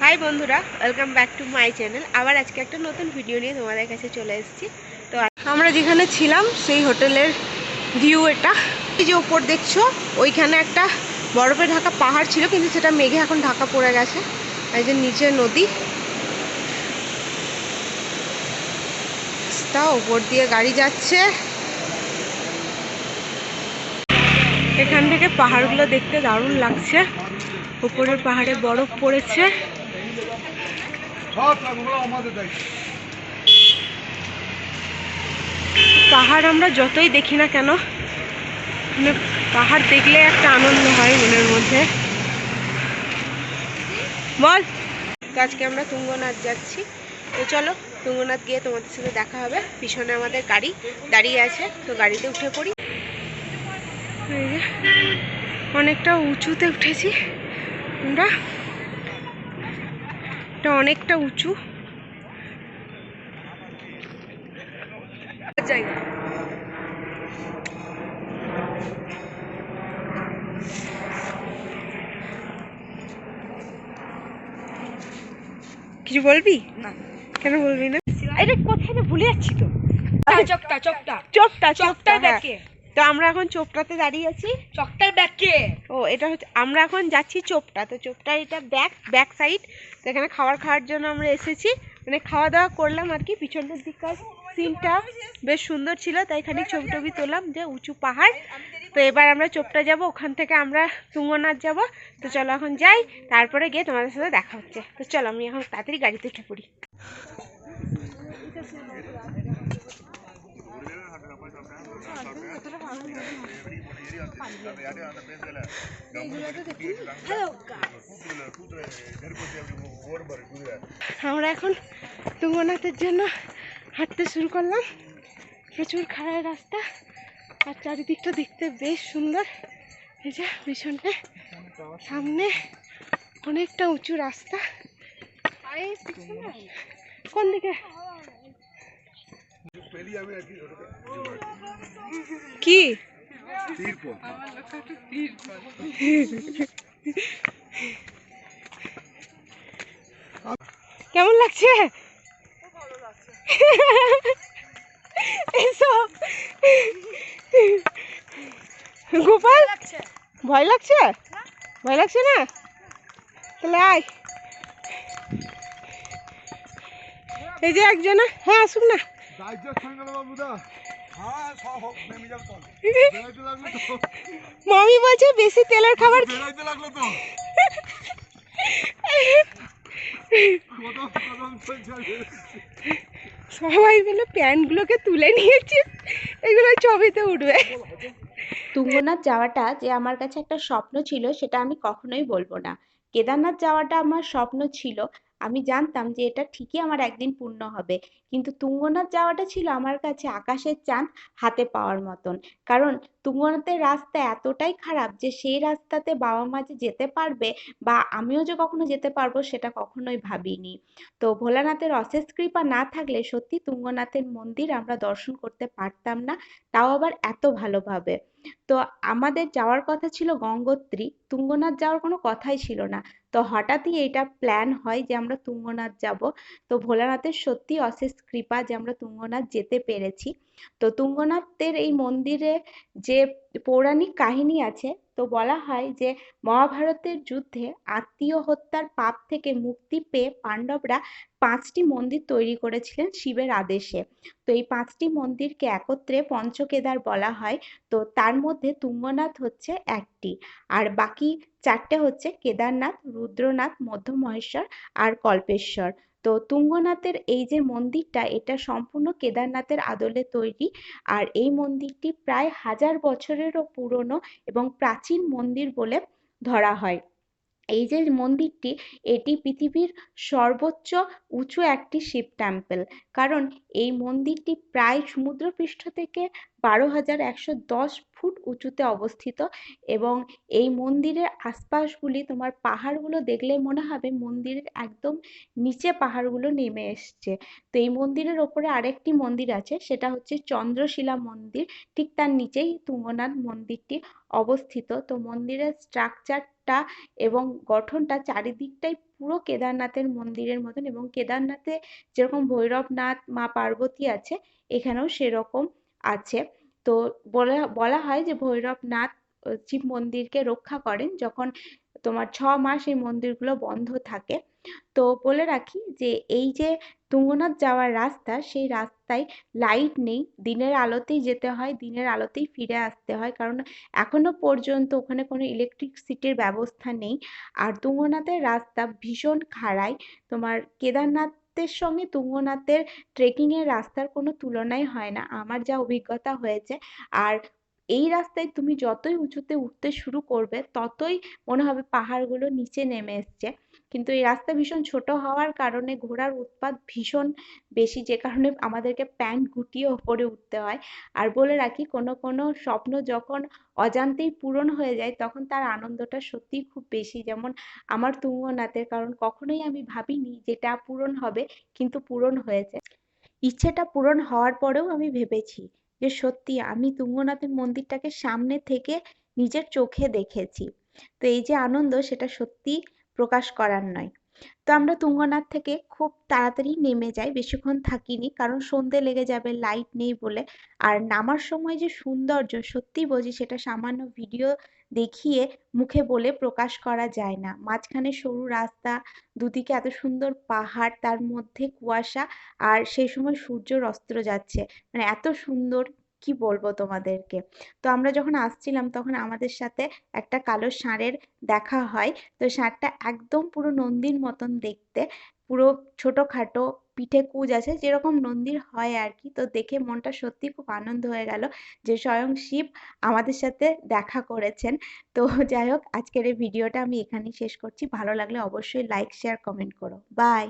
High বন্ধুরা, welcome back to my channel. আবার আজকে একটা নতুন ভিডিও নিয়ে তোমাদের কাছে চলে এসেছি। তো আমরা যেখানে ছিলাম সেই হোটেলের ভিউ এটা। এই যে ওপর দেখছো, ওইখানে একটা বরফে ঢাকা পাহাড় ছিল, কিন্তু সেটা মেঘে এখন ঢাকা পড়ে গেছে। এই যে নিচে নদী, তা ওপর দিয়ে গাড়ি যাচ্ছে। এখান থেকে পাহাড়গুলো দেখতে দারুণ লাগছে। উপরের পাহাড়ে বরফ পড়েছে। পাহাড় আমরা যতই দেখি না কেন, মানে পাহাড় দেখলে একটা আনন্দ হয় মনের মধ্যে। বল, তো আজকে আমরা তুঙ্গনাথ যাচ্ছি। তো চলো তুঙ্গনাথ গিয়ে তোমাদের সাথে দেখা হবে। পিছনে আমাদের গাড়ি দাঁড়িয়ে আছে, তো গাড়িতে উঠে পড়ি। অনেকটা উঁচুতে উঠেছি আমরা, এটা অনেকটা উঁচু জায়গা। কিছু বলবি না? কেন বলবি না? আরে কোথায় না ভুলে যাচ্ছি তো। চোপটা ব্যাকে। তো আমরা এখন চোপটাতে দাঁড়িয়ে আছি। চকটার ব্যাকে ও এটা হচ্ছে, আমরা এখন যাচ্ছি চোপটা। তো চোপটা এটা ব্যাক সাইড। তো এখানে খাওয়ার জন্য আমরা এসেছি, মানে খাওয়া দাওয়া করলাম আর কি। পিছনের দিককার সিনটা বেশ সুন্দর ছিল, তাই খানিক ছবি টবি তোলাম। যে উঁচু পাহাড়। তো এবার আমরা চোপটা যাব, ওখান থেকে আমরা তুঙ্গনাথ যাব। তো চলো এখন যাই, তারপরে গিয়ে তোমাদের সাথে দেখা হচ্ছে। তো চলো আমি এখন তাড়াতাড়ি গাড়িতে উঠে পড়ি। আমরা এখন তুঙ্গনাথের জন্য হাঁটতে শুরু করলাম। প্রচুর খাড়াই রাস্তা, আর চারিদিকটা দেখতে বেশ সুন্দর। এই যে পিছনে, সামনে অনেকটা উঁচু রাস্তা। কোন দিকে? কি কেমন লাগছে? গোপাল, ভয় লাগছে? ভয় লাগছে না? তাহলে আয়। এই যে একজন, হ্যাঁ আসুক না। মামি বলছে বেশি তেলের খাবার। সবাই মিলে প্যান্টগুলোকে তুলে নিয়েছে, এগুলো ছবিতে উঠবে। তুঙ্গনাথ যাওয়াটা যে আমার কাছে একটা স্বপ্ন ছিল সেটা আমি কখনোই বলবো না। কেদারনাথ যাওয়াটা আমার স্বপ্ন ছিল, আমি জানতাম যে এটা ঠিকই আমার একদিন পূর্ণ হবে। কিন্তু তুঙ্গনাথ যাওয়াটা ছিল আমার কাছে আকাশের চাঁদ হাতে পাওয়ার মতন। কারণ তুঙ্গনাথের রাস্তা এতটাই খারাপ যে সেই রাস্তাতে বাবা মা যে যেতে পারবে বা আমিও যে কখনো যেতে পারবো সেটা কখনোই ভাবিনি। তো ভোলানাথের অশেষ কৃপা না থাকলে সত্যি তুঙ্গনাথের মন্দির আমরা দর্শন করতে পারতাম না, তাও আবার এত ভালোভাবে। তো আমাদের যাওয়ার কথা ছিল গঙ্গোত্রী, তুঙ্গনাথ যাওয়ার কোনো কথাই ছিল না। তো হঠাৎই এটা প্ল্যান হয় যে আমরা তুঙ্গনাথ যাব। তো ভোলানাথের সত্যি অশেষ কৃপা যে আমরা তুঙ্গনাথ যেতে পেরেছি। তো তুঙ্গনাথের এই মন্দিরে যে পৌরাণিক কাহিনী আছে, তো বলা হয় যে মহাভারতের যুদ্ধে আত্মীয় হত্যার পাপ থেকে মুক্তি পেয়ে পাণ্ডবরা 5টি মন্দির তৈরি করেছিলেন শিবের আদেশে। তো এই 5টি মন্দিরকে একত্রে পঞ্চকেদার বলা হয়। তো তার মধ্যে তুঙ্গনাথ হচ্ছে একটি, আর বাকি 4টে হচ্ছে কেদারনাথ, রুদ্রনাথ, মধ্য মহেশ্বর আর কল্পেশ্বর। তো তুঙ্গনাথের এই যে মন্দিরটা, এটা সম্পূর্ণ কেদারনাথের আদলে তৈরি। আর এই মন্দিরটি প্রায় 1000 বছরেরও পুরনো এবং প্রাচীন মন্দির বলে ধরা হয়। এই যে মন্দিরটি, এটি পৃথিবীর সর্বোচ্চ উঁচু একটি শিব টেম্পল। কারণ এই মন্দিরটি প্রায় সমুদ্রপৃষ্ঠ থেকে 12,110 ফুট উঁচুতে অবস্থিত এবং এই মন্দিরের আশপাশগুলি তোমার পাহাড়গুলো দেখলে মনে হবে মন্দিরের একদম নিচে পাহাড়গুলো নেমে এসছে। তো এই মন্দিরের ওপরে আরেকটি মন্দির আছে, সেটা হচ্ছে চন্দ্রশিলা মন্দির। ঠিক তার নিচেই তুঙ্গনাথ মন্দিরটি অবস্থিত। তো মন্দিরের স্ট্রাকচারটা এবং গঠনটা চারিদিকটাই পুরো কেদারনাথের মন্দিরের মতন, এবং কেদারনাথে যেরকম ভৈরবনাথ মা পার্বতী আছে, এখানেও সেরকম আছে। তো বলা হয় যে ভৈরবনাথ শিব মন্দিরকে রক্ষা করেন যখন তোমার 6 মাস এই মন্দিরগুলো বন্ধ থাকে। তো বলে রাখি যে এই যে তুঙ্গনাথ যাওয়ার রাস্তা, সেই রাস্তায় লাইট নেই, দিনের আলোতেই যেতে হয়, দিনের আলোতেই ফিরে আসতে হয়, কারণ এখনো পর্যন্ত ওখানে কোনো ইলেকট্রিসিটির ব্যবস্থা নেই। আর তুঙ্গনাথের রাস্তা ভীষণ খাড়াই। তোমার কেদারনাথের সঙ্গে তুঙ্গনাথের ট্রেকিং এর রাস্তার কোনো তুলনাই হয় না, আমার যা অভিজ্ঞতা হয়েছে। আর এই রাস্তায় তুমি যতই উঁচুতে উঠতে শুরু করবে ততই মনে হবে পাহাড়গুলো নিচে নেমে এসছে। কিন্তু এই রাস্তা ভীষণ ছোট হওয়ার কারণে ঘোড়ার উৎপাত ভীষণ বেশি, যে কারণে আমাদেরকে প্যান্ট গুটিয়ে ওপরে উঠতে হয়। আর বলে রাখি, কোনো কোনো স্বপ্ন যখন অজান্তেই পূরণ হয়ে যায় তখন তার আনন্দটা সত্যিই খুব বেশি। যেমন আমার তুঙ্গনাথের, কারণ কখনোই আমি ভাবিনি যেটা পূরণ হবে, কিন্তু পূরণ হয়েছে। ইচ্ছেটা পূরণ হওয়ার পরেও আমি ভেবেছি যে সত্যি আমি তুঙ্গনাথের মন্দিরটাকে সামনে থেকে নিজের চোখে দেখেছি। তো এই যে আনন্দ, সেটা সত্যি প্রকাশ করার নয়। তো আমরা তুঙ্গনাথ থেকে খুব তাড়াতাড়ি নেমে যাই, বেশিক্ষণ থাকিনি, কারণ সন্ধে লেগে যাবে লাইট নেই বলে। আর নামার সময় যে সৌন্দর্য, সত্যি বলছি, সেটা সামান্য ভিডিও দেখিয়ে মুখে বলে প্রকাশ করা যায় না। মাঝখানে সরু রাস্তা, দুদিকে এত সুন্দর পাহাড়, তার মধ্যে কুয়াশা, আর সেই সময় সূর্যর অস্ত যাচ্ছে, মানে এত সুন্দর, কি বলবো তোমাদেরকে। তো আমরা যখন আসছিলাম তখন আমাদের সাথে একটা কালো ষাঁড়ের দেখা হয়। তো ষাঁড়টা একদম পুরো নন্দীর মতন দেখতে, পুরো ছোটখাটো, পিঠে কুঁজ আছে যেরকম নন্দীর হয় আর কি। তো দেখে মনটা সত্যি খুব আনন্দ হয়ে গেল যে স্বয়ং শিব আমাদের সাথে দেখা করেছেন। তো যাই হোক, আজকের এই ভিডিওটা আমি এখানেই শেষ করছি। ভালো লাগলে অবশ্যই লাইক, শেয়ার, কমেন্ট করো। বাই।